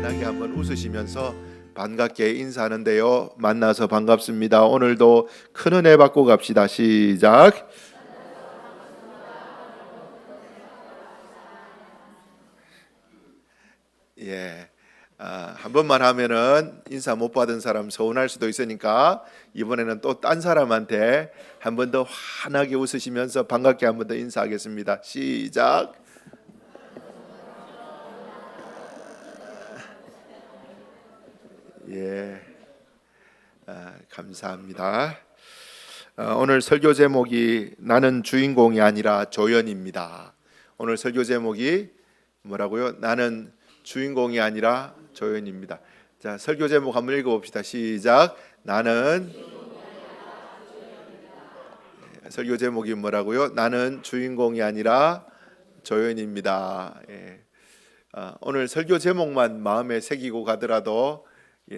환하게 한번 웃으시면서 반갑게 인사하는데요. 만나서 반갑습니다. 오늘도 큰 은혜 받고 갑시다. 시작. 예. 한 번만 하면은 인사 못 받은 사람 서운할 수도 있으니까 이번에는 또 딴 사람한테 한 번 더 환하게 웃으시면서 반갑게 한 번 더 인사하겠습니다. 시작. 예. 감사합니다. 오늘 설교 제목이 나는 주인공이 아니라 조연입니다. 오늘 설교 제목이 뭐라고요? 나는 주인공이 아니라 조연입니다. 자, 설교 제목 한번 읽어봅시다. 시작. 나는 설교 제목이 뭐라고요? 나는 주인공이 아니라 조연입니다. 예. 오늘 설교 제목만 마음에 새기고 가더라도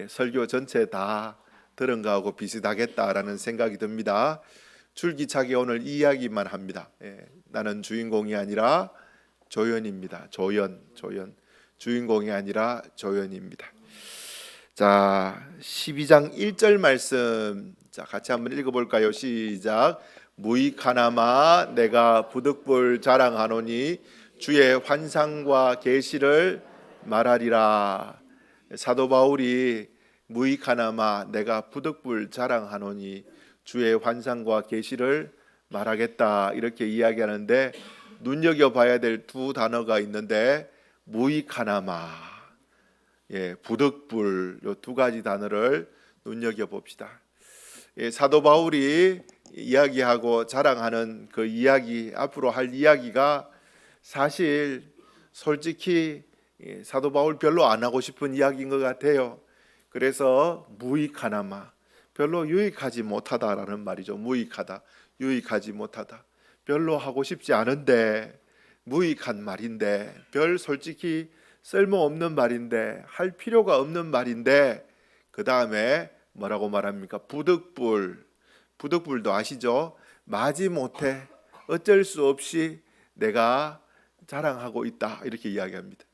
설교 전체 다 들은 거하고 비슷하겠다라는 생각이 듭니다. 줄기차게 오늘 이야기만 합니다. 나는 주인공이 아니라 조연입니다. 조연. 주인공이 아니라 조연입니다. 자, 12장 1절 말씀 자 같이 한번 읽어볼까요? 시작. 무익하나마 내가 부득불 자랑하노니 주의 환상과 계시를 말하리라. 사도 바울이 무익하나마 내가 부득불 자랑하노니 주의 환상과 계시를 말하겠다 이렇게 이야기하는데 눈여겨봐야 될 두 단어가 있는데 무익하나마, 부득불 이 두 가지 단어를 눈여겨봅시다. 사도 바울이 이야기하고 자랑하는 그 이야기 앞으로 할 이야기가 사실 솔직히 사도 바울 별로 안 하고 싶은 이야기인 것 같아요. 그래서 무익하나마 별로 유익하지 못하다라는 말이죠. 무익하다, 유익하지 못하다. 별로 하고 싶지 않은데 무익한 말인데 별 솔직히 쓸모없는 말인데 할 필요가 없는 말인데 그 다음에 뭐라고 말합니까? 부득불도 아시죠? 마지못해 어쩔 수 없이 내가 자랑하고 있다 이렇게 이야기합니다.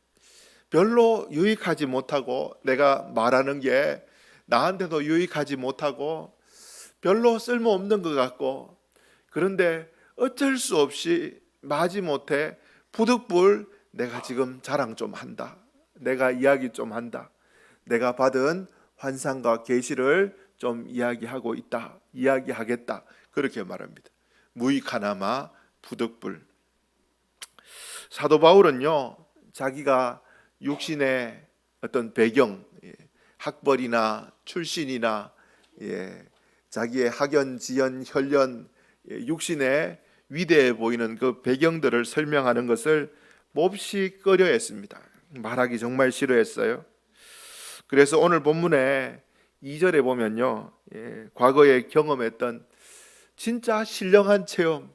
별로 유익하지 못하고 내가 말하는 게 나한테도 유익하지 못하고 별로 쓸모없는 것 같고 그런데 어쩔 수 없이 마지못해 부득불 내가 지금 자랑 좀 한다. 내가 이야기 좀 한다. 내가 받은 환상과 계시를 좀 이야기하고 있다. 이야기하겠다. 그렇게 말합니다. 무익하나마 부득불. 사도 바울은요. 자기가 육신의 어떤 배경, 학벌이나 출신이나 자기의 학연, 지연, 혈연, 육신의 위대해 보이는 그 배경들을 설명하는 것을 몹시 꺼려했습니다. 말하기 정말 싫어했어요. 그래서 오늘 본문에 2절에 보면요, 과거에 경험했던 진짜 신령한 체험,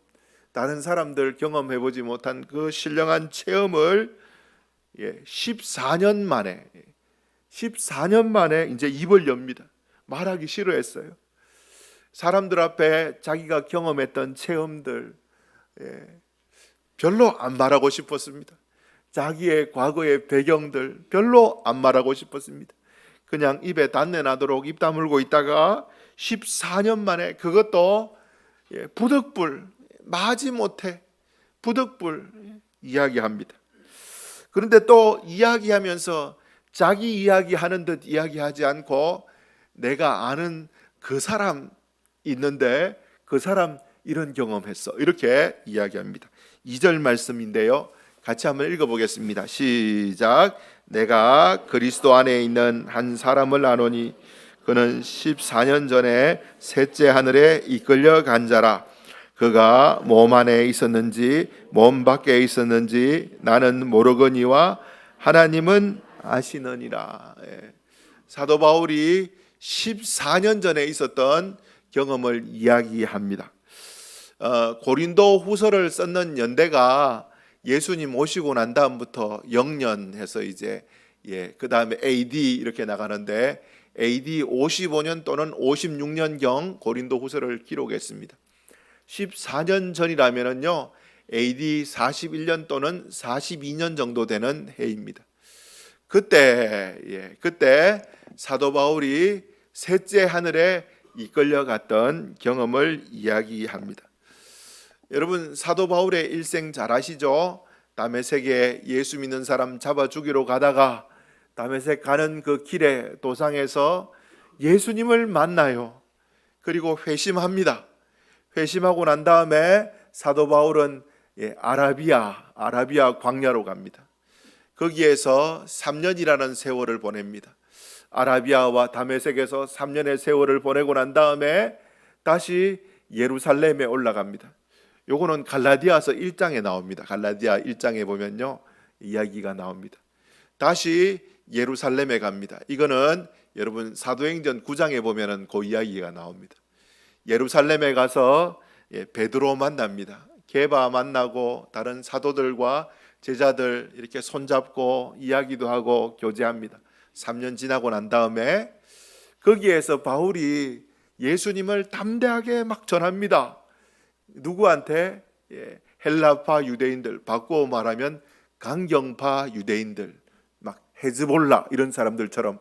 다른 사람들 경험해보지 못한 그 신령한 체험을 14년 만에 이제 입을 엽니다. 말하기 싫어했어요. 사람들 앞에 자기가 경험했던 체험들 별로 안 말하고 싶었습니다. 자기의 과거의 배경들 별로 안 말하고 싶었습니다. 그냥 입에 단내 나도록 입 다물고 있다가 14년 만에 그것도 부득불 마지못해 부득불 이야기합니다. 그런데 또 이야기하면서 자기 이야기하는 듯 이야기하지 않고 내가 아는 그 사람 있는데 그 사람 이런 경험했어 이렇게 이야기합니다. 2절 말씀인데요. 같이 한번 읽어보겠습니다. 시작. 내가 그리스도 안에 있는 한 사람을 아노니 그는 14년 전에 셋째 하늘에 이끌려 간 자라. 그가 몸 안에 있었는지 몸 밖에 있었는지 나는 모르거니와 하나님은 아시느니라. 사도 바울이 14년 전에 있었던 경험을 이야기합니다. 고린도 후서를 썼는 연대가 예수님 오시고 난 다음부터 0년 해서 이제 그 다음에 AD 이렇게 나가는데 AD 55년 또는 56년경 고린도 후서를 기록했습니다. 14년 전이라면은요 AD 41년 또는 42년 정도 되는 해입니다. 그때 사도 바울이 셋째 하늘에 이끌려 갔던 경험을 이야기합니다. 여러분, 사도 바울의 일생 잘 아시죠? 다메섹에 예수 믿는 사람 잡아 죽이러 가다가 다메섹 가는 그 길에 도상에서 예수님을 만나요. 그리고 회심합니다. 회심하고 난 다음에 사도 바울은 아라비아 광야로 갑니다. 거기에서 3년이라는 세월을 보냅니다. 아라비아와 다메섹에서 3년의 세월을 보내고 난 다음에 다시 예루살렘에 올라갑니다. 요거는 갈라디아서 1장에 나옵니다. 갈라디아 1장에 보면요, 이야기가 나옵니다. 다시 예루살렘에 갑니다. 이거는 여러분 사도행전 9장에 보면은 그 이야기가 나옵니다. 예루살렘에 가서 베드로 만납니다. 게바 만나고 다른 사도들과 제자들 이렇게 손잡고 이야기도 하고 교제합니다. 3년 지나고 난 다음에 거기에서 바울이 예수님을 담대하게 막 전합니다. 누구한테? 헬라파 유대인들, 바꾸어 말하면 강경파 유대인들, 막 헤즈볼라 이런 사람들처럼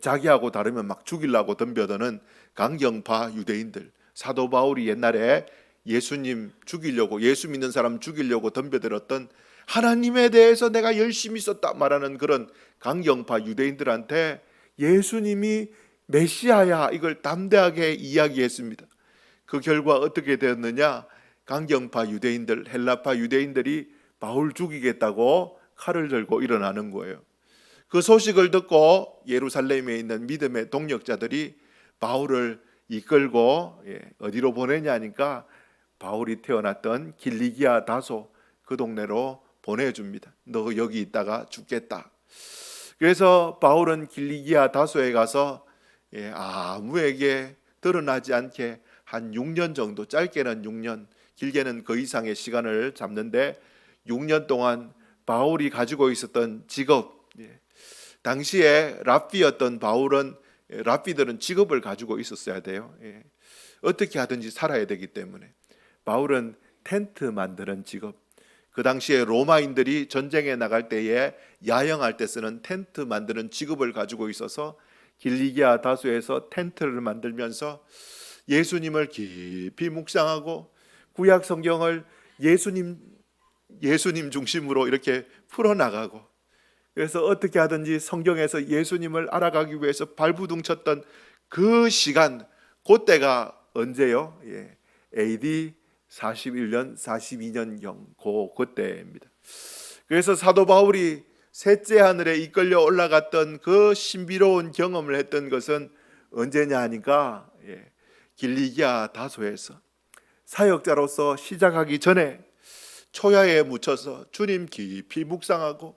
자기하고 다르면 막 죽이려고 덤벼드는 강경파 유대인들. 사도 바울이 옛날에 예수님 죽이려고, 예수 믿는 사람 죽이려고 덤벼들었던, 하나님에 대해서 내가 열심히 썼다 말하는 그런 강경파 유대인들한테 예수님이 메시아야, 이걸 담대하게 이야기했습니다. 그 결과 어떻게 되었느냐? 강경파 유대인들, 헬라파 유대인들이 바울 죽이겠다고 칼을 들고 일어나는 거예요. 그 소식을 듣고 예루살렘에 있는 믿음의 동력자들이 바울을 이끌고 어디로 보내냐 하니까 바울이 태어났던 길리기아 다소 그 동네로 보내줍니다. 너 여기 있다가 죽겠다. 그래서 바울은 길리기아 다소에 가서 아무에게 드러나지 않게 한 6년 정도, 짧게는 6년, 길게는 그 이상의 시간을 잡는데 6년 동안 바울이 가지고 있었던 직업, 당시에 랍비였던 바울은, 랍비들은 직업을 가지고 있었어야 돼요. 어떻게 하든지 살아야 되기 때문에 바울은 텐트 만드는 직업, 그 당시에 로마인들이 전쟁에 나갈 때에 야영할 때 쓰는 텐트 만드는 직업을 가지고 있어서 길리기아 다소에서 텐트를 만들면서 예수님을 깊이 묵상하고 구약 성경을 예수님 중심으로 이렇게 풀어나가고, 그래서 어떻게 하든지 성경에서 예수님을 알아가기 위해서 발부둥쳤던 그 시간, 그때가 언제요? AD 41년, 42년경 그때입니다. 그래서 사도 바울이 셋째 하늘에 이끌려 올라갔던 그 신비로운 경험을 했던 것은 언제냐 하니까 길리기아 다소에서 사역자로서 시작하기 전에 초야에 묻혀서 주님 깊이 묵상하고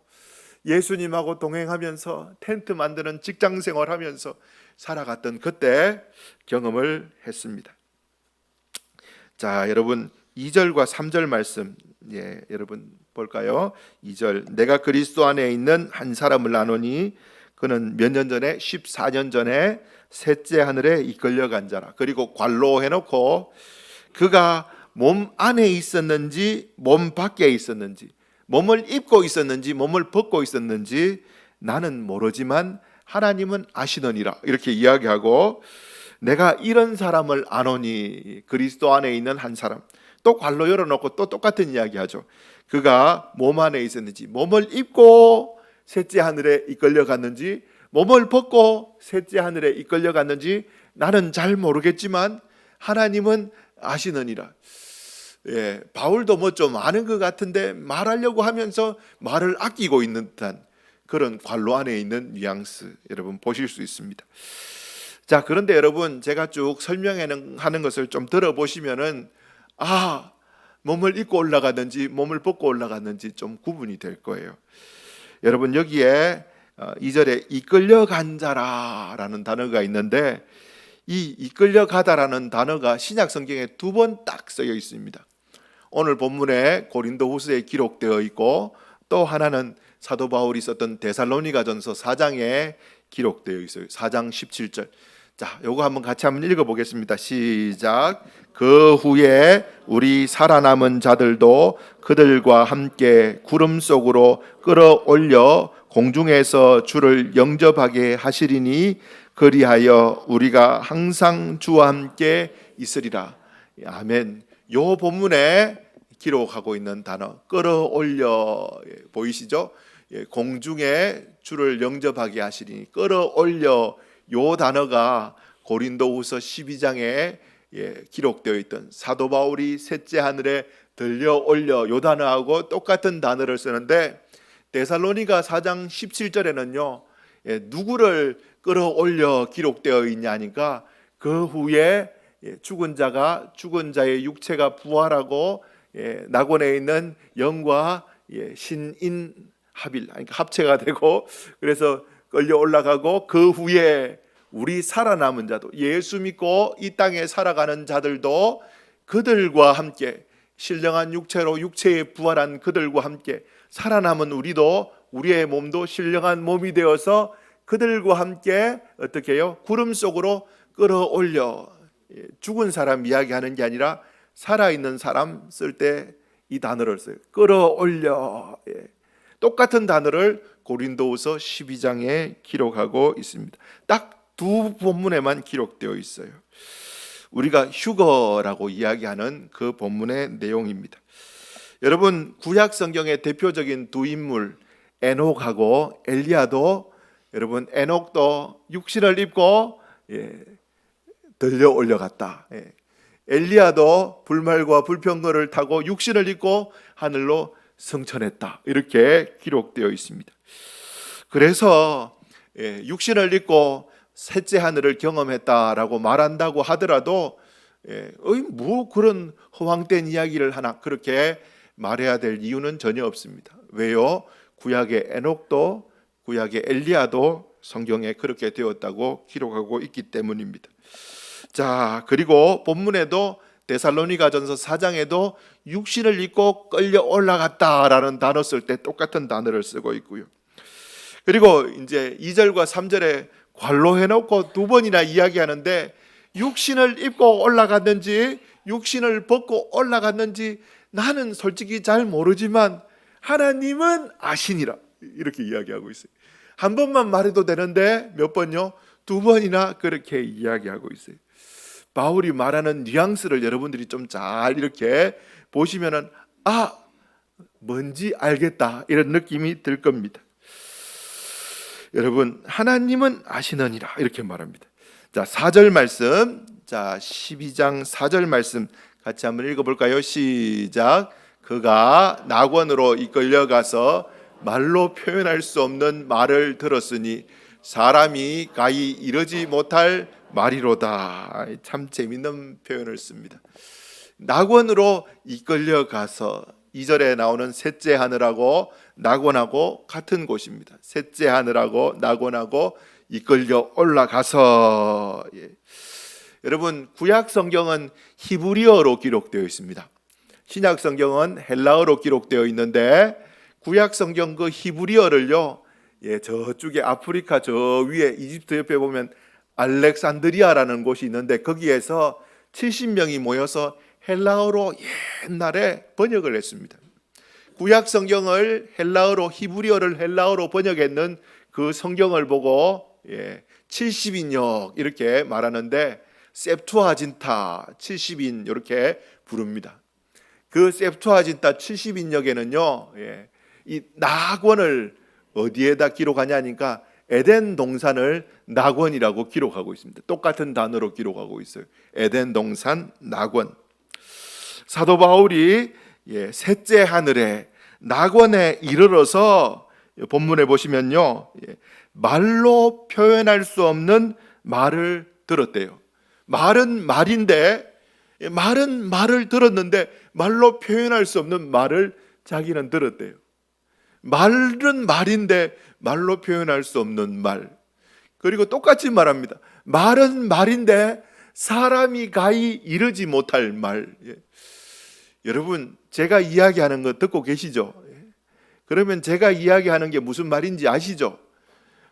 예수님하고 동행하면서 텐트 만드는 직장 생활하면서 살아갔던 그때 경험을 했습니다. 자, 여러분 2절과 3절 말씀 여러분 볼까요? 2절, 내가 그리스도 안에 있는 한 사람을 아노니 그는 몇 년 전에 14년 전에 셋째 하늘에 이끌려간 자라. 그리고 관로해놓고 그가 몸 안에 있었는지 몸 밖에 있었는지, 몸을 입고 있었는지 몸을 벗고 있었는지 나는 모르지만 하나님은 아시느니라, 이렇게 이야기하고, 내가 이런 사람을 아노니, 그리스도 안에 있는 한 사람, 또 관로 열어놓고 또 똑같은 이야기하죠. 그가 몸 안에 있었는지, 몸을 입고 셋째 하늘에 이끌려갔는지 몸을 벗고 셋째 하늘에 이끌려갔는지 나는 잘 모르겠지만 하나님은 아시느니라. 바울도 뭐 좀 아는 것 같은데 말하려고 하면서 말을 아끼고 있는 듯한 그런 관로 안에 있는 뉘앙스 여러분 보실 수 있습니다. 자, 그런데 여러분 제가 쭉 설명하는 것을 좀 들어보시면은 몸을 입고 올라가든지 몸을 벗고 올라갔는지 좀 구분이 될 거예요. 여러분 여기에 2절에 이끌려간 자라라는 단어가 있는데, 이 이끌려가다라는 단어가 신약 성경에 2번 딱 쓰여 있습니다. 오늘 본문에 고린도후서에 기록되어 있고, 또 하나는 사도 바울이 썼던 데살로니가전서 4장에 기록되어 있어요. 4장 17절. 자, 요거 한번 같이 한번 읽어보겠습니다. 시작. 그 후에 우리 살아남은 자들도 그들과 함께 구름 속으로 끌어올려 공중에서 주를 영접하게 하시리니 그리하여 우리가 항상 주와 함께 있으리라. 아멘. 요 본문에 기록하고 있는 단어 끌어올려 보이시죠? 공중에 주를 영접하게 하시리니 끌어올려, 요 단어가 고린도후서 12장에 기록되어 있던 사도 바울이 셋째 하늘에 들려 올려, 요 단어하고 똑같은 단어를 쓰는데 데살로니가 4장 17절에는요 누구를 끌어올려 기록되어 있냐니까 그 후에 죽은 자의 육체가 부활하고 낙원에 있는 영과 신인합일, 그러니까 합체가 되고, 그래서 끌려 올라가고 그 후에 우리 살아남은 자도, 예수 믿고 이 땅에 살아가는 자들도 그들과 함께, 신령한 육체로 육체에 부활한 그들과 함께 살아남은 우리도, 우리의 몸도 신령한 몸이 되어서 그들과 함께 어떻게 해요? 구름 속으로 끌어올려. 죽은 사람 이야기하는 게 아니라 살아있는 사람 쓸 때 이 단어를 써요. 끌어올려. 똑같은 단어를 고린도후서 12장에 기록하고 있습니다. 딱 두 본문에만 기록되어 있어요. 우리가 휴거라고 이야기하는 그 본문의 내용입니다. 여러분, 구약 성경의 대표적인 두 인물 에녹하고 엘리야도, 여러분 에녹도 육신을 입고 들려 올려갔다. 엘리야도 불말과 불평거를 타고 육신을 입고 하늘로 승천했다. 이렇게 기록되어 있습니다. 그래서 육신을 입고 셋째 하늘을 경험했다라고 말한다고 하더라도 뭐 그런 허황된 이야기를 하나, 그렇게 말해야 될 이유는 전혀 없습니다. 왜요? 구약의 에녹도 구약의 엘리야도 성경에 그렇게 되었다고 기록하고 있기 때문입니다. 자, 그리고 본문에도 데살로니가전서 4장에도 육신을 입고 끌려 올라갔다라는 단어 쓸 때 똑같은 단어를 쓰고 있고요. 그리고 이제 2절과 3절에 관로해놓고 두 번이나 이야기하는데, 육신을 입고 올라갔는지 육신을 벗고 올라갔는지 나는 솔직히 잘 모르지만 하나님은 아시니라, 이렇게 이야기하고 있어요. 한 번만 말해도 되는데 몇 번요? 두 번이나 그렇게 이야기하고 있어요. 바울이 말하는 뉘앙스를 여러분들이 좀 잘 이렇게 보시면은 뭔지 알겠다, 이런 느낌이 들 겁니다. 여러분, 하나님은 아시느니라 이렇게 말합니다. 자, 4절 말씀, 자 12장 4절 말씀 같이 한번 읽어볼까요? 시작. 그가 낙원으로 이끌려가서 말로 표현할 수 없는 말을 들었으니 사람이 가히 이르지 못할 말이로다. 참 재밌는 표현을 씁니다. 낙원으로 이끌려가서, 2절에 나오는 셋째 하늘하고 낙원하고 같은 곳입니다. 셋째 하늘하고 낙원하고 이끌려 올라가서. 여러분, 구약 성경은 히브리어로 기록되어 있습니다. 신약 성경은 헬라어로 기록되어 있는데, 구약 성경 그 히브리어를요, 저쪽에 아프리카 저 위에 이집트 옆에 보면 알렉산드리아라는 곳이 있는데 거기에서 70명이 모여서 헬라어로 옛날에 번역을 했습니다. 구약 성경을 헬라어로, 히브리어를 헬라어로 번역했는 그 성경을 보고 70인역 이렇게 말하는데, 셉투아진타 70인 이렇게 부릅니다. 그 셉투아진타 70인역에는요 이 낙원을 어디에다 기록하냐니까 에덴 동산을 낙원이라고 기록하고 있습니다. 똑같은 단어로 기록하고 있어요. 에덴 동산 낙원. 사도 바울이 셋째 하늘에 낙원에 이르러서 본문에 보시면요 말로 표현할 수 없는 말을 들었대요. 말은 말인데, 말은 말을 들었는데 말로 표현할 수 없는 말을 자기는 들었대요. 말은 말인데 말로 표현할 수 없는 말. 그리고 똑같이 말합니다. 말은 말인데 사람이 가히 이르지 못할 말. 여러분, 제가 이야기하는 거 듣고 계시죠? 그러면 제가 이야기하는 게 무슨 말인지 아시죠?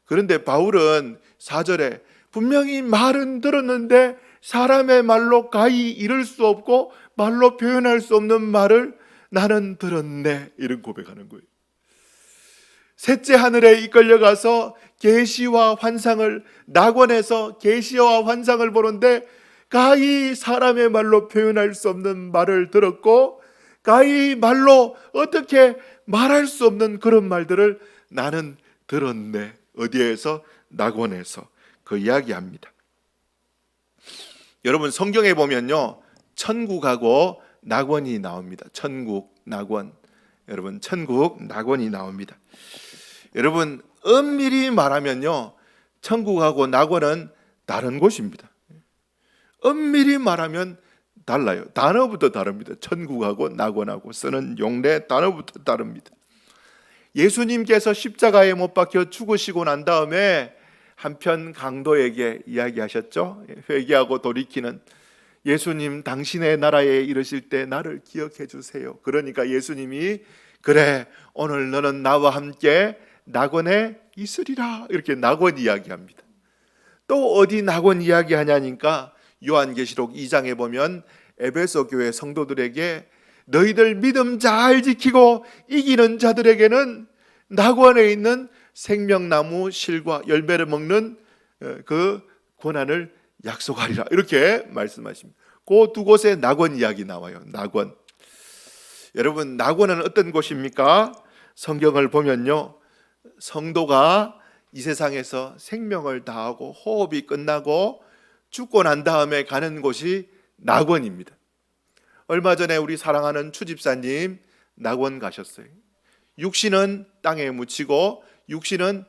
그런데 바울은 4절에 분명히 말은 들었는데 사람의 말로 가히 이룰 수 없고 말로 표현할 수 없는 말을 나는 들었네. 이런 고백하는 거예요. 셋째 하늘에 이끌려가서 계시와 환상을, 낙원에서 계시와 환상을 보는데 가히 사람의 말로 표현할 수 없는 말을 들었고, 가히 말로 어떻게 말할 수 없는 그런 말들을 나는 들었네. 어디에서? 낙원에서. 그 이야기합니다. 여러분, 성경에 보면요, 천국하고 낙원이 나옵니다. 천국, 낙원. 여러분, 천국, 낙원이 나옵니다. 여러분, 엄밀히 말하면요, 천국하고 낙원은 다른 곳입니다. 엄밀히 말하면 달라요. 단어부터 다릅니다. 천국하고 낙원하고 쓰는 용례 단어부터 다릅니다. 예수님께서 십자가에 못 박혀 죽으시고 난 다음에 한편 강도에게 이야기하셨죠. 회개하고 돌이키는, 예수님 당신의 나라에 이르실 때 나를 기억해 주세요. 그러니까 예수님이 그래, 오늘 너는 나와 함께 낙원에 있으리라, 이렇게 낙원 이야기합니다. 또 어디 낙원 이야기하냐니까 요한계시록 2장에 보면 에베소 교회 성도들에게 너희들 믿음 잘 지키고 이기는 자들에게는 낙원에 있는 생명나무 실과 열매를 먹는 그 권한을 약속하리라, 이렇게 말씀하십니다. 그 두 곳에 낙원 이야기 나와요. 낙원. 여러분, 낙원은 어떤 곳입니까? 성경을 보면요, 성도가 이 세상에서 생명을 다하고 호흡이 끝나고 죽고 난 다음에 가는 곳이 낙원입니다. 얼마 전에 우리 사랑하는 추집사님 낙원 가셨어요. 육신은 땅에 묻히고, 육신은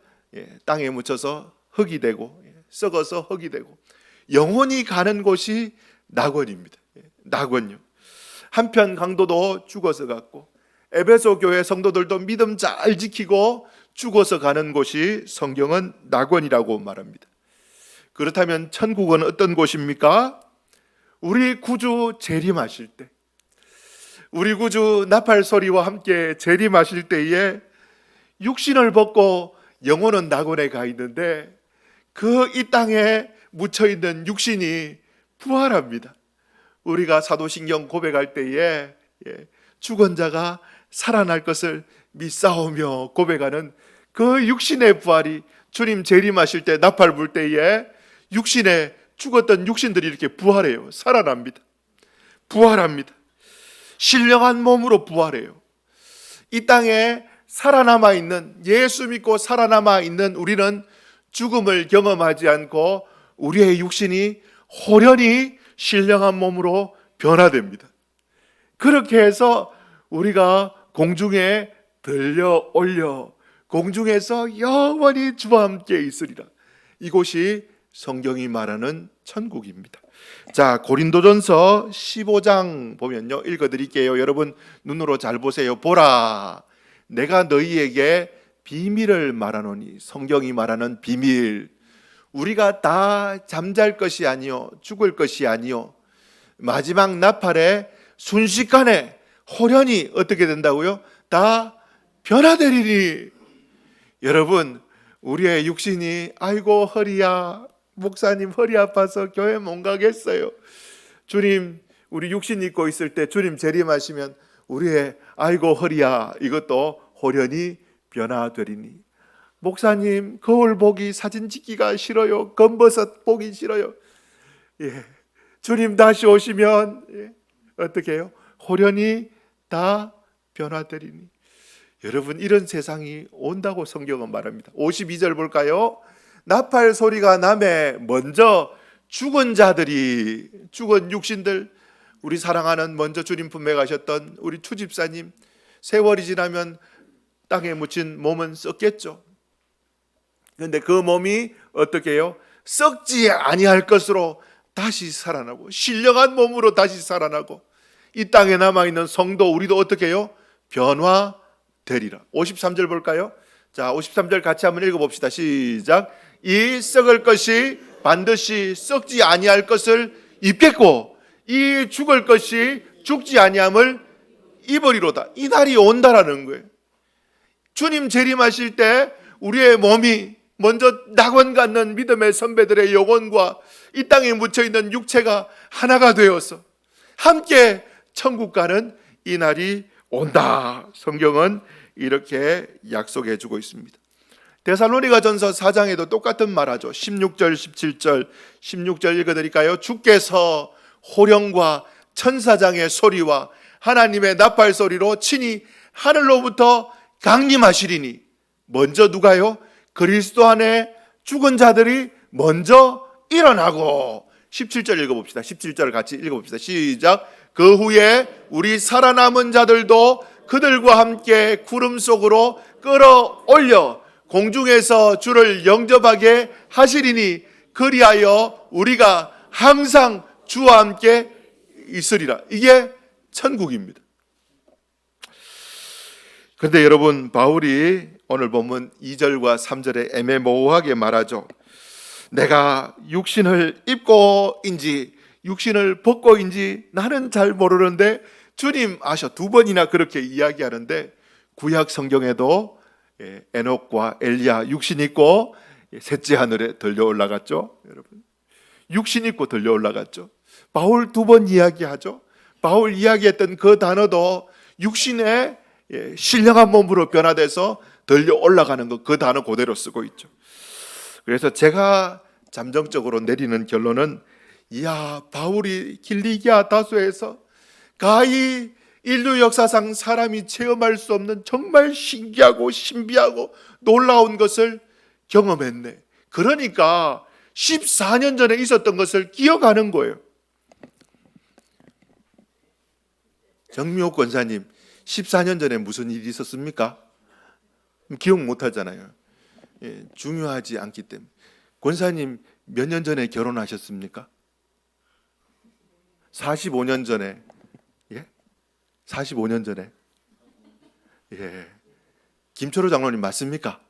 땅에 묻혀서 흙이 되고 썩어서 흙이 되고, 영혼이 가는 곳이 낙원입니다. 낙원요. 한편 강도도 죽어서 갔고, 에베소 교회 성도들도 믿음 잘 지키고 죽어서 가는 곳이 성경은 낙원이라고 말합니다. 그렇다면 천국은 어떤 곳입니까? 우리 구주 재림하실 때, 우리 구주 나팔 소리와 함께 재림하실 때에 육신을 벗고 영혼은 낙원에 가 있는데 그 이 땅에 묻혀 있는 육신이 부활합니다. 우리가 사도신경 고백할 때에 죽은 자가 살아날 것을 믿사오며 고백하는 그 육신의 부활이, 주님 재림하실 때 나팔 불 때에 육신에 죽었던 육신들이 이렇게 부활해요. 살아납니다. 부활합니다. 신령한 몸으로 부활해요. 이 땅에 살아남아 있는, 예수 믿고 살아남아 있는 우리는 죽음을 경험하지 않고 우리의 육신이 호련히 신령한 몸으로 변화됩니다. 그렇게 해서 우리가 공중에 들려 올려 공중에서 영원히 주와 함께 있으리라. 이곳이 성경이 말하는 천국입니다. 자, 고린도전서 15장 보면요, 읽어드릴게요. 여러분 눈으로 잘 보세요. 보라, 내가 너희에게 비밀을 말하노니. 성경이 말하는 비밀. 우리가 다 잠잘 것이 아니요 죽을 것이 아니요 마지막 나팔에 순식간에 호련히 어떻게 된다고요? 다 변화되리니. 여러분, 우리의 육신이 아이고 허리야, 목사님 허리 아파서 교회 못 가겠어요. 주님, 우리 육신 입고 있을 때 주님 재림하시면 우리의 아이고 허리야, 이것도 호련히 변화되리니. 목사님, 거울 보기 사진 찍기가 싫어요. 검버섯 보기 싫어요. 주님 다시 오시면 어떻게 해요? 호련히 다 변화되리니. 여러분, 이런 세상이 온다고 성경은 말합니다. 52절 볼까요? 나팔 소리가 나매 먼저 죽은 자들이, 죽은 육신들, 우리 사랑하는 먼저 주님 품에 가셨던 우리 추집사님, 세월이 지나면 땅에 묻힌 몸은 썩겠죠. 그런데 그 몸이 어떻게 해요? 썩지 아니할 것으로 다시 살아나고, 신령한 몸으로 다시 살아나고, 이 땅에 남아있는 성도 우리도 어떻게 해요? 변화되리라. 53절 볼까요? 자, 53절 같이 한번 읽어봅시다. 시작. 이 썩을 것이 반드시 썩지 아니할 것을 입겠고, 이 죽을 것이 죽지 아니함을 입으리로다. 이 날이 온다라는 거예요. 주님 재림하실 때 우리의 몸이 먼저 낙원 갖는 믿음의 선배들의 영혼과 이 땅에 묻혀있는 육체가 하나가 되어서 함께 천국 가는 이 날이 온다. 성경은 이렇게 약속해 주고 있습니다. 데살로니가전서 4장에도 똑같은 말하죠. 16절 17절 16절 읽어드릴까요? 주께서 호령과 천사장의 소리와 하나님의 나팔 소리로 친히 하늘로부터 강림하시리니 먼저 누가요? 그리스도 안에 죽은 자들이 먼저 일어나고. 17절 읽어봅시다. 17절 같이 읽어봅시다. 시작. 그 후에 우리 살아남은 자들도 그들과 함께 구름 속으로 끌어올려 공중에서 주를 영접하게 하시리니 그리하여 우리가 항상 주와 함께 있으리라. 이게 천국입니다. 그런데 여러분, 바울이 오늘 보면 2절과 3절에 애매모호하게 말하죠. 내가 육신을 입고인지 육신을 벗고인지 나는 잘 모르는데 주님 아셔. 두 번이나 그렇게 이야기하는데 구약 성경에도 에녹과 엘리야 육신 입고 셋째 하늘에 들려 올라갔죠. 여러분, 육신 입고 들려 올라갔죠. 바울 두 번 이야기하죠. 바울 이야기했던 그 단어도 육신의 신령한 몸으로 변화돼서 들려 올라가는 것, 그 단어 그대로 쓰고 있죠. 그래서 제가 잠정적으로 내리는 결론은, 이야, 바울이 길리기아 다소에서 가히 인류 역사상 사람이 체험할 수 없는 정말 신기하고 신비하고 놀라운 것을 경험했네. 그러니까 14년 전에 있었던 것을 기억하는 거예요. 정미옥 권사님, 14년 전에 무슨 일이 있었습니까? 기억 못 하잖아요. 중요하지 않기 때문에. 권사님 몇 년 전에 결혼하셨습니까? 45년 전에. 45년 전에. 김초로 장로님 맞습니까?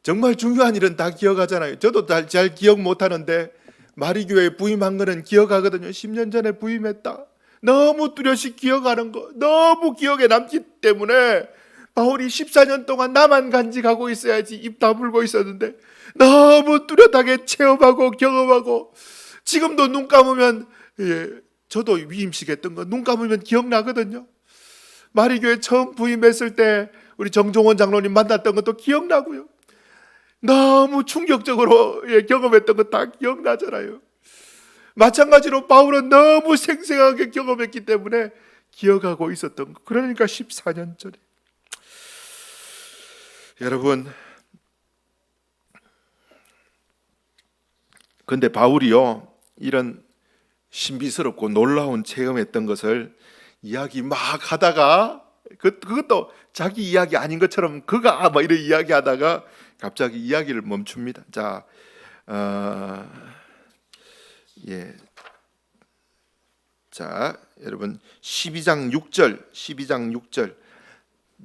정말 중요한 일은 다 기억하잖아요. 저도 잘 기억 못하는데 마리교회 부임한 거는 기억하거든요. 10년 전에 부임했다. 너무 뚜렷이 기억하는 거, 너무 기억에 남기 때문에 바울이 14년 동안 나만 간직하고 있어야지 입 다물고 있었는데 너무 뚜렷하게 체험하고 경험하고, 지금도 눈 감으면, 저도 위임식 했던 거 눈 감으면 기억나거든요. 마리교회 처음 부임했을 때 우리 정종원 장로님 만났던 것도 기억나고요. 너무 충격적으로 경험했던 거 다 기억나잖아요. 마찬가지로 바울은 너무 생생하게 경험했기 때문에 기억하고 있었던 거. 그러니까 14년 전에. 여러분, 근데 바울이요, 이런 신비스럽고 놀라운 체험했던 것을 이야기 막 하다가 그것도 자기 이야기 아닌 것처럼 그가 뭐 이런 이야기 하다가 갑자기 이야기를 멈춥니다. 자, 자, 여러분 12장 6절.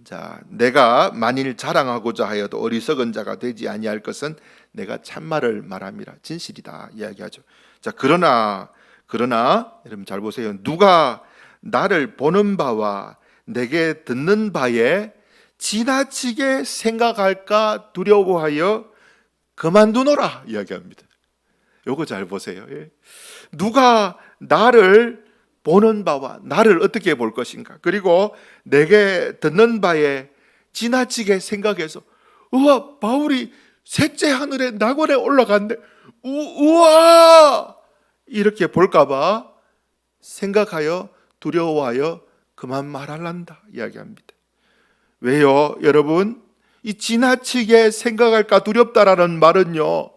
자, 내가 만일 자랑하고자 하여도 어리석은 자가 되지 아니할 것은 내가 참말을 말함이라. 진실이다 이야기하죠. 자, 그러나 여러분 잘 보세요. 누가 나를 보는 바와 내게 듣는 바에 지나치게 생각할까 두려워하여 그만두노라 이야기합니다. 요거 잘 보세요. 누가 나를 보는 바와 나를 어떻게 볼 것인가, 그리고 내게 듣는 바에 지나치게 생각해서, 우와, 바울이 셋째 하늘에 낙원에 올라갔는데 우와 이렇게 볼까봐 생각하여 두려워하여 그만 말할란다 이야기합니다. 왜요? 여러분, 이 지나치게 생각할까 두렵다라는 말은요,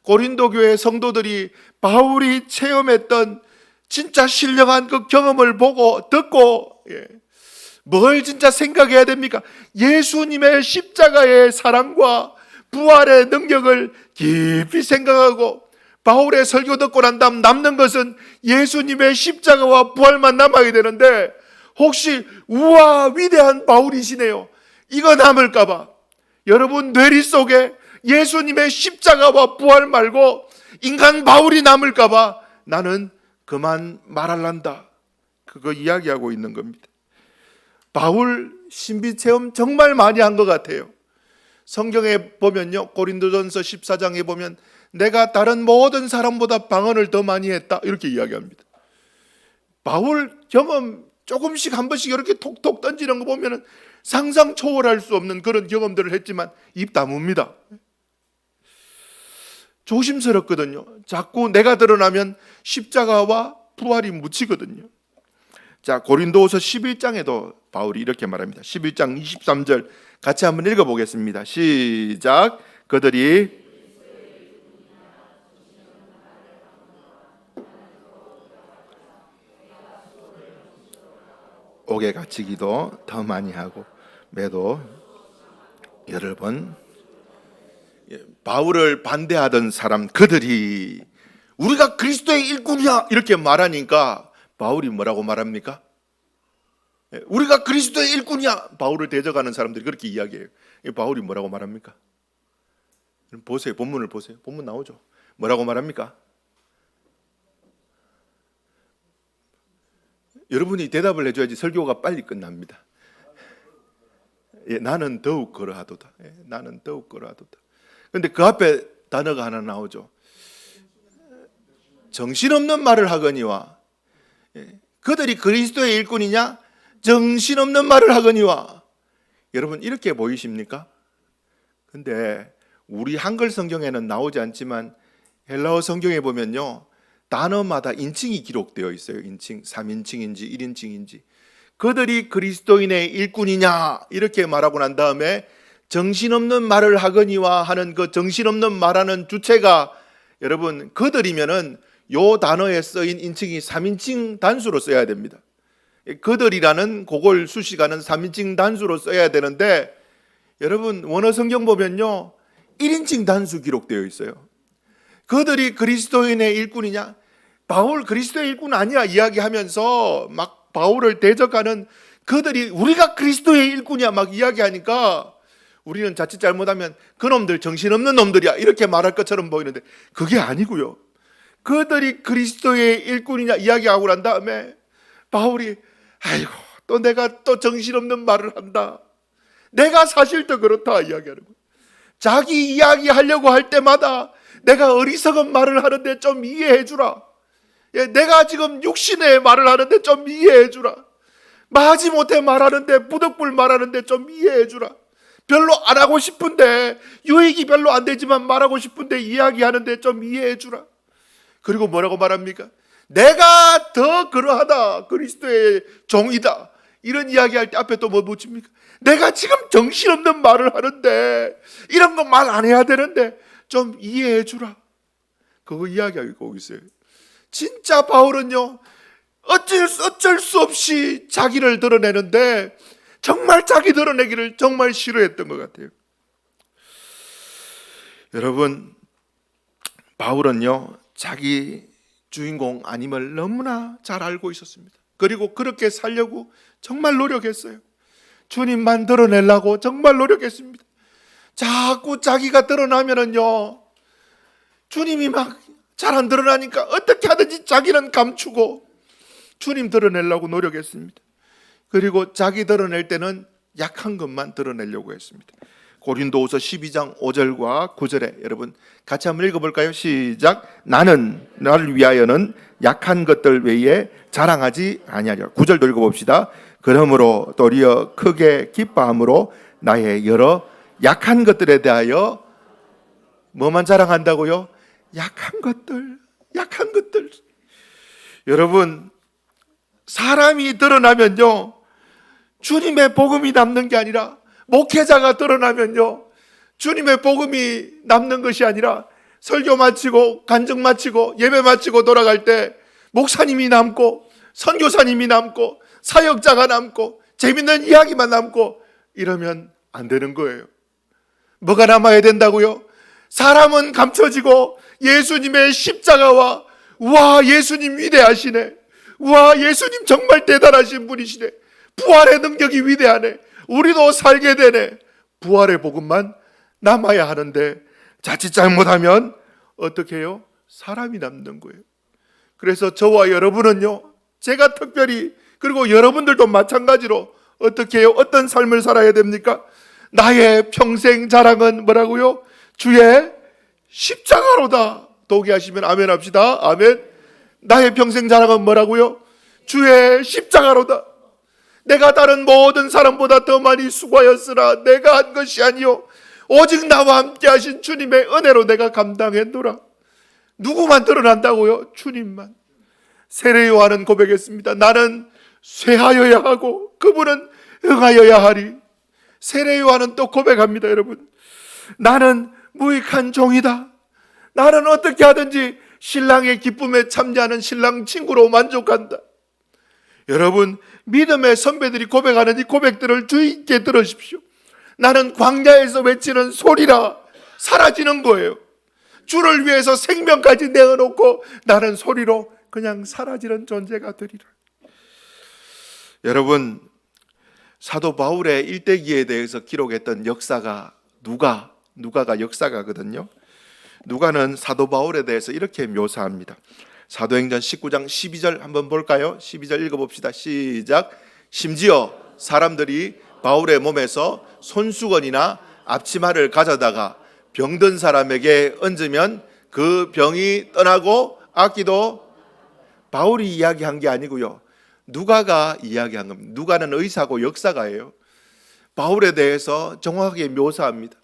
고린도 교회 성도들이 바울이 체험했던 진짜 신령한 그 경험을 보고 듣고, 뭘 진짜 생각해야 됩니까? 예수님의 십자가의 사랑과 부활의 능력을 깊이 생각하고, 바울의 설교 듣고 난 다음 남는 것은 예수님의 십자가와 부활만 남아야 되는데, 혹시 우와 위대한 바울이시네요, 이거 남을까봐 여러분 뇌리 속에 예수님의 십자가와 부활 말고 인간 바울이 남을까봐 나는 그만 말할란다, 그거 이야기하고 있는 겁니다. 바울 신비 체험 정말 많이 한 것 같아요. 성경에 보면요, 고린도전서 14장에 보면 내가 다른 모든 사람보다 방언을 더 많이 했다 이렇게 이야기합니다. 바울 경험 조금씩 한 번씩 이렇게 톡톡 던지는 거 보면 상상 초월할 수 없는 그런 경험들을 했지만 입 다뭅니다. 조심스럽거든요. 자꾸 내가 드러나면 십자가와 부활이 묻히거든요. 자, 고린도후서 11장에도 바울이 이렇게 말합니다. 11장 23절 같이 한번 읽어보겠습니다. 시작. 그들이 옥에 갇히기도 더 많이 하고 매도 여러 번. 바울을 반대하던 사람 그들이 우리가 그리스도의 일꾼이야 이렇게 말하니까 바울이 뭐라고 말합니까? 우리가 그리스도의 일꾼이야. 바울을 대적하는 사람들이 그렇게 이야기해요. 바울이 뭐라고 말합니까? 보세요. 본문을 보세요. 본문 나오죠. 뭐라고 말합니까? 여러분이 대답을 해줘야지 설교가 빨리 끝납니다. 나는 더욱 그러하도다. 나는 더욱 그러하도다. 그런데 그 앞에 단어가 하나 나오죠. 정신없는 말을 하거니와. 그들이 그리스도의 일꾼이냐? 정신없는 말을 하거니와. 여러분 이렇게 보이십니까? 근데 우리 한글 성경에는 나오지 않지만 헬라어 성경에 보면요, 단어마다 인칭이 기록되어 있어요. 인칭, 3인칭인지 1인칭인지. 그들이 그리스도인의 일꾼이냐 이렇게 말하고 난 다음에 정신없는 말을 하거니와 하는 그 정신없는 말하는 주체가 여러분 그들이면은 요 단어에 쓰인 인칭이 3인칭 단수로 써야 됩니다. 그들이라는 그걸 수식하는 3인칭 단수로 써야 되는데 여러분 원어 성경 보면요 1인칭 단수 기록되어 있어요. 그들이 그리스도인의 일꾼이냐? 바울 그리스도의 일꾼 아니야 이야기하면서 막 바울을 대적하는 그들이 우리가 그리스도의 일꾼이야 막 이야기하니까 우리는 자칫 잘못하면 그놈들 정신없는 놈들이야 이렇게 말할 것처럼 보이는데 그게 아니고요. 그들이 그리스도의 일꾼이냐 이야기하고 난 다음에 바울이 아이고 또 내가 또 정신없는 말을 한다. 내가 사실 더 그렇다 이야기하는 거예요. 자기 이야기하려고 할 때마다 내가 어리석은 말을 하는데 좀 이해해 주라. 내가 지금 육신의 말을 하는데 좀 이해해 주라. 마지못해 말하는데 부득불 말하는데 좀 이해해 주라. 별로 안 하고 싶은데 유익이 별로 안 되지만 말하고 싶은데 이야기하는데 좀 이해해 주라. 그리고 뭐라고 말합니까? 내가 더 그러하다. 그리스도의 종이다. 이런 이야기할 때 앞에 또 뭐 붙입니까? 내가 지금 정신없는 말을 하는데 이런 거 말 안 해야 되는데 좀 이해해 주라. 그거 이야기하고 있어요. 진짜 바울은요 어쩔 수 없이 자기를 드러내는데 정말 자기 드러내기를 정말 싫어했던 것 같아요. 여러분 바울은요 자기 주인공 아님을 너무나 잘 알고 있었습니다. 그리고 그렇게 살려고 정말 노력했어요. 주님만 드러내려고 정말 노력했습니다. 자꾸 자기가 드러나면은요 주님이 막 잘 안 드러나니까 어떻게 하든지 자기는 감추고 주님 드러내려고 노력했습니다. 그리고 자기 드러낼 때는 약한 것만 드러내려고 했습니다. 고린도후서 12장 5절과 9절에 여러분 같이 한번 읽어볼까요? 시작. 나는 나를 위하여는 약한 것들 외에 자랑하지 아니하리라. 9절도 읽어봅시다. 그러므로 도리어 크게 기뻐함으로 나의 여러 약한 것들에 대하여 뭐만 자랑한다고요? 약한 것들. 여러분 사람이 드러나면요 주님의 복음이 남는 게 아니라 목회자가 드러나면요 주님의 복음이 남는 것이 아니라 설교 마치고 간증 마치고 예배 마치고 돌아갈 때 목사님이 남고 선교사님이 남고 사역자가 남고 재밌는 이야기만 남고 이러면 안 되는 거예요. 뭐가 남아야 된다고요? 사람은 감춰지고 예수님의 십자가와 와 예수님 위대하시네, 와 예수님 정말 대단하신 분이시네, 부활의 능력이 위대하네, 우리도 살게 되네, 부활의 복음만 남아야 하는데 자칫 잘못하면 어떻게 해요? 사람이 남는 거예요. 그래서 저와 여러분은요 제가 특별히 그리고 여러분들도 마찬가지로 어떻게 해요? 어떤 삶을 살아야 됩니까? 나의 평생 자랑은 뭐라고요? 주의 십자가로다. 동의하시면 아멘 합시다. 아멘. 나의 평생 자랑은 뭐라고요? 주의 십자가로다. 내가 다른 모든 사람보다 더 많이 수고하였으나 내가 한 것이 아니요 오직 나와 함께 하신 주님의 은혜로 내가 감당했노라. 누구만 드러난다고요? 주님만. 세례 요한은 고백했습니다. 나는 쇠하여야 하고 그분은 응하여야 하리. 세례 요한은 또 고백합니다. 여러분, 나는 무익한 종이다. 나는 어떻게 하든지 신랑의 기쁨에 참여하는 신랑 친구로 만족한다. 여러분, 믿음의 선배들이 고백하는 이 고백들을 주의 있게 들으십시오. 나는 광야에서 외치는 소리라 사라지는 거예요. 주를 위해서 생명까지 내어놓고 나는 소리로 그냥 사라지는 존재가 되리라. 여러분, 사도 바울의 일대기에 대해서 기록했던 역사가 누가가 역사가거든요. 누가는 사도 바울에 대해서 이렇게 묘사합니다. 사도행전 19장 12절 한번 볼까요? 12절 읽어봅시다. 시작. 심지어 사람들이 바울의 몸에서 손수건이나 앞치마를 가져다가 병든 사람에게 얹으면 그 병이 떠나고 악기도 바울이 이야기한 게 아니고요. 누가가 이야기한 겁니다. 누가는 의사고 역사가예요. 바울에 대해서 정확하게 묘사합니다.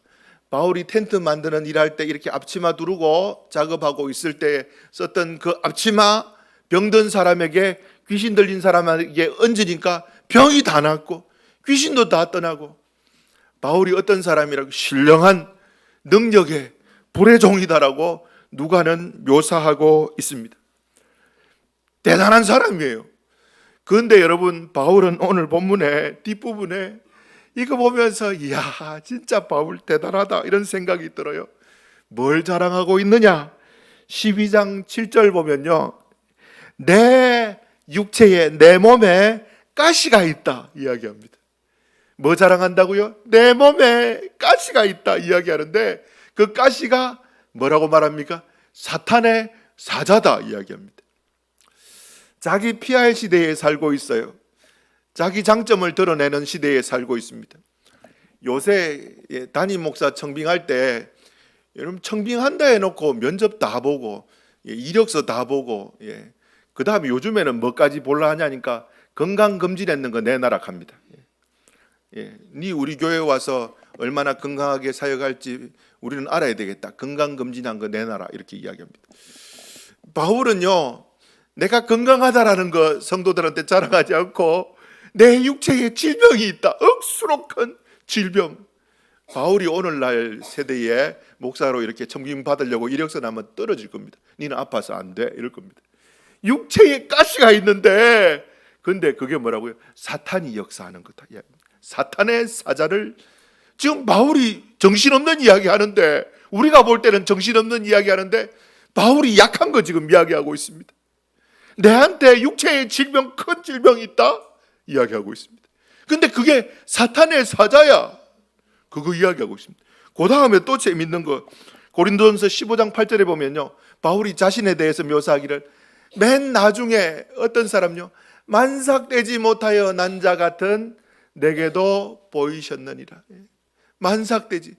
바울이 텐트 만드는 일할 때 이렇게 앞치마 두르고 작업하고 있을 때 썼던 그 앞치마, 병든 사람에게, 귀신 들린 사람에게 얹으니까 병이 다 낫고 귀신도 다 떠나고, 바울이 어떤 사람이라고? 신령한 능력의 불의 종이다라고 누가는 묘사하고 있습니다. 대단한 사람이에요. 그런데 여러분, 바울은 오늘 본문의 뒷부분에 이거 보면서 이야, 진짜 바울 대단하다 이런 생각이 들어요. 뭘 자랑하고 있느냐? 12장 7절 보면요, 내 육체에, 내 몸에 가시가 있다 이야기합니다. 뭐 자랑한다고요? 내 몸에 가시가 있다 이야기하는데, 그 가시가 뭐라고 말합니까? 사탄의 사자다 이야기합니다. 자기 PR 시대에 살고 있어요. 자기 장점을 드러내는 시대에 살고 있습니다. 요새 담임 목사 청빙할 때, 여러분, 청빙한다 해놓고 면접 다 보고 이력서 다 보고, 그 다음에 요즘에는 뭐까지 볼라 하냐니까 건강검진했는 거 내놔라 합니다. 네 우리 교회 와서 얼마나 건강하게 사역할지 우리는 알아야 되겠다. 건강검진한 거 내놔라 이렇게 이야기합니다. 바울은요, 내가 건강하다라는 거 성도들한테 자랑하지 않고 내 육체에 질병이 있다. 억수로 큰 질병. 바울이 오늘날 세대에 목사로 이렇게 청빙 받으려고 이력서 나면 떨어질 겁니다. 니는 아파서 안 돼 이럴 겁니다. 육체에 가시가 있는데, 근데 그게 뭐라고요? 사탄이 역사하는 거다. 사탄의 사자를, 지금 바울이 정신없는 이야기 하는데, 우리가 볼 때는 정신없는 이야기 하는데 바울이 약한 거 지금 이야기하고 있습니다. 내한테 육체의 질병, 큰 질병이 있다 이야기하고 있습니다. 근데 그게 사탄의 사자야, 그거 이야기하고 있습니다. 그 다음에 또 재밌는 거, 고린도전서 15장 8절에 보면요, 바울이 자신에 대해서 묘사하기를, 맨 나중에 어떤 사람요, 만삭되지 못하여 난 자 같은 내게도 보이셨느니라. 만삭되지,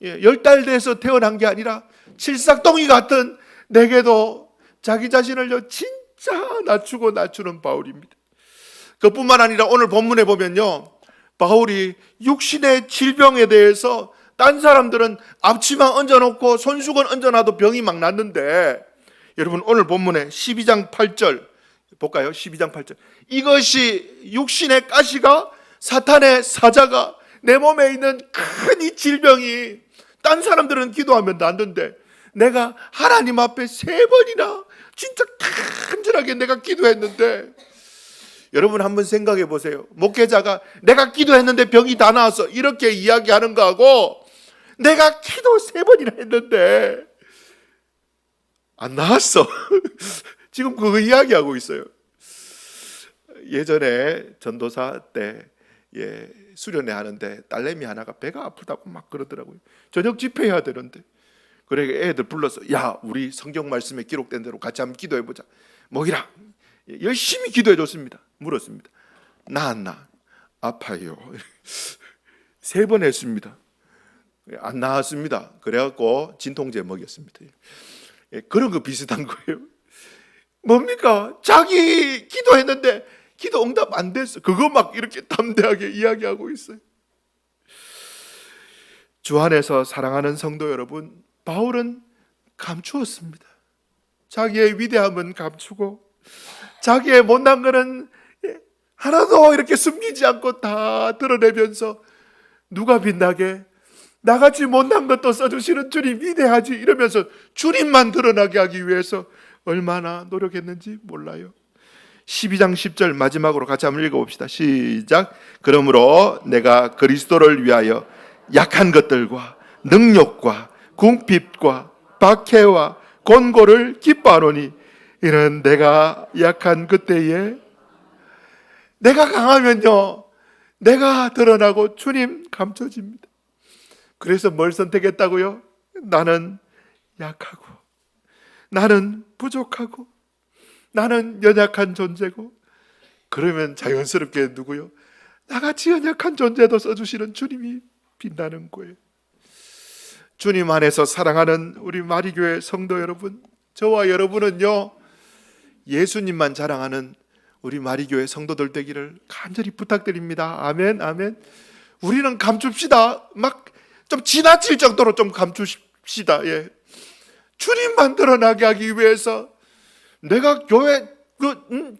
10달 돼서 태어난 게 아니라 칠삭덩이 같은 내게도 자기 자신을 진짜 낮추는 바울입니다. 그뿐만 아니라 오늘 본문에 보면요, 바울이 육신의 질병에 대해서, 딴 사람들은 앞치마 얹어놓고 손수건 얹어놔도 병이 막 낫는데, 여러분 오늘 본문에 12장 8절 볼까요? 12장 8절. 이것이 육신의 가시가, 사탄의 사자가 내 몸에 있는 큰 이 질병이, 딴 사람들은 기도하면 낫는데 내가 하나님 앞에 3번이나 진짜 간절하게 내가 기도했는데, 여러분 한번 생각해 보세요. 목회자가 내가 기도했는데 병이 다 나왔어 이렇게 이야기하는 거하고, 내가 기도 3번이나 했는데 안 나왔어 지금 그거 이야기하고 있어요. 예전에 전도사 때 수련회 하는데 딸내미 하나가 배가 아프다고 막 그러더라고요. 저녁 집회해야 되는데, 그래 애들 불러서, 야 우리 성경 말씀에 기록된 대로 같이 한번 기도해보자. 먹이라. 열심히 기도해 줬습니다. 물었습니다. 나았나? 아파요. 3번 했습니다. 안 나았습니다. 그래갖고 진통제 먹였습니다. 그런 거 비슷한 거예요. 뭡니까? 자기 기도했는데 기도 응답 안 됐어. 그거 막 이렇게 담대하게 이야기하고 있어요. 주 안에서 사랑하는 성도 여러분, 바울은 감추었습니다. 자기의 위대함은 감추고 자기의 못난 거는 하나도 이렇게 숨기지 않고 다 드러내면서 누가 빛나게? 나같이 못난 것도 써주시는 주님 위대하지 이러면서 주님만 드러나게 하기 위해서 얼마나 노력했는지 몰라요. 12장 10절 마지막으로 같이 한번 읽어봅시다. 시작. 그러므로 내가 그리스도를 위하여 약한 것들과 능욕과 궁핍과 박해와 곤고를 기뻐하노니 이는 내가 약한 그때에 내가 강하면요 내가 드러나고 주님 감춰집니다. 그래서 뭘 선택했다고요? 나는 약하고 나는 부족하고 나는 연약한 존재고, 그러면 자연스럽게 누구요? 나같이 연약한 존재도 써주시는 주님이 빛나는 거예요. 주님 안에서 사랑하는 우리 마리교회 성도 여러분, 저와 여러분은요 예수님만 자랑하는 우리 마리교회 성도들 되기를 간절히 부탁드립니다. 아멘, 아멘. 우리는 감춥시다. 막 좀 지나칠 정도로 좀 감춥시다. 예. 주님만 드러나게 하기 위해서 내가 교회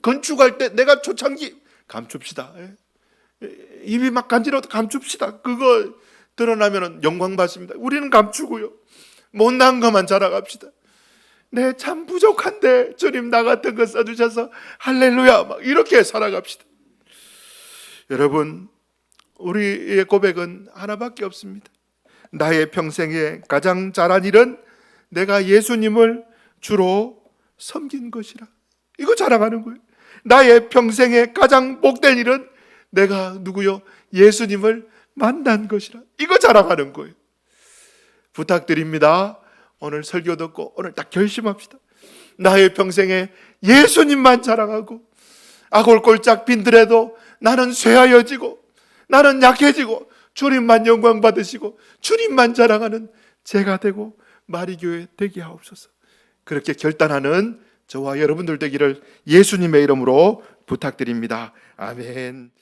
건축할 때 내가 초창기 감춥시다. 예. 입이 막 간지러도 감춥시다. 그거 드러나면 영광 받습니다. 우리는 감추고요. 못난 것만 자랑합시다. 내 참 부족한데 주님 나 같은 거 써주셔서 할렐루야 막 이렇게 살아갑시다. 여러분, 우리의 고백은 하나밖에 없습니다. 나의 평생에 가장 잘한 일은 내가 예수님을 주로 섬긴 것이라. 이거 자랑하는 거예요. 나의 평생에 가장 복된 일은 내가 누구요? 예수님을 만난 것이라. 이거 자랑하는 거예요. 부탁드립니다. 오늘 설교 듣고 오늘 딱 결심합시다. 나의 평생에 예수님만 자랑하고 아골골짝 빈들에도 나는 쇠하여지고 나는 약해지고 주님만 영광 받으시고 주님만 자랑하는 제가 되고 마리교회 되게 하옵소서. 그렇게 결단하는 저와 여러분들 되기를 예수님의 이름으로 부탁드립니다. 아멘.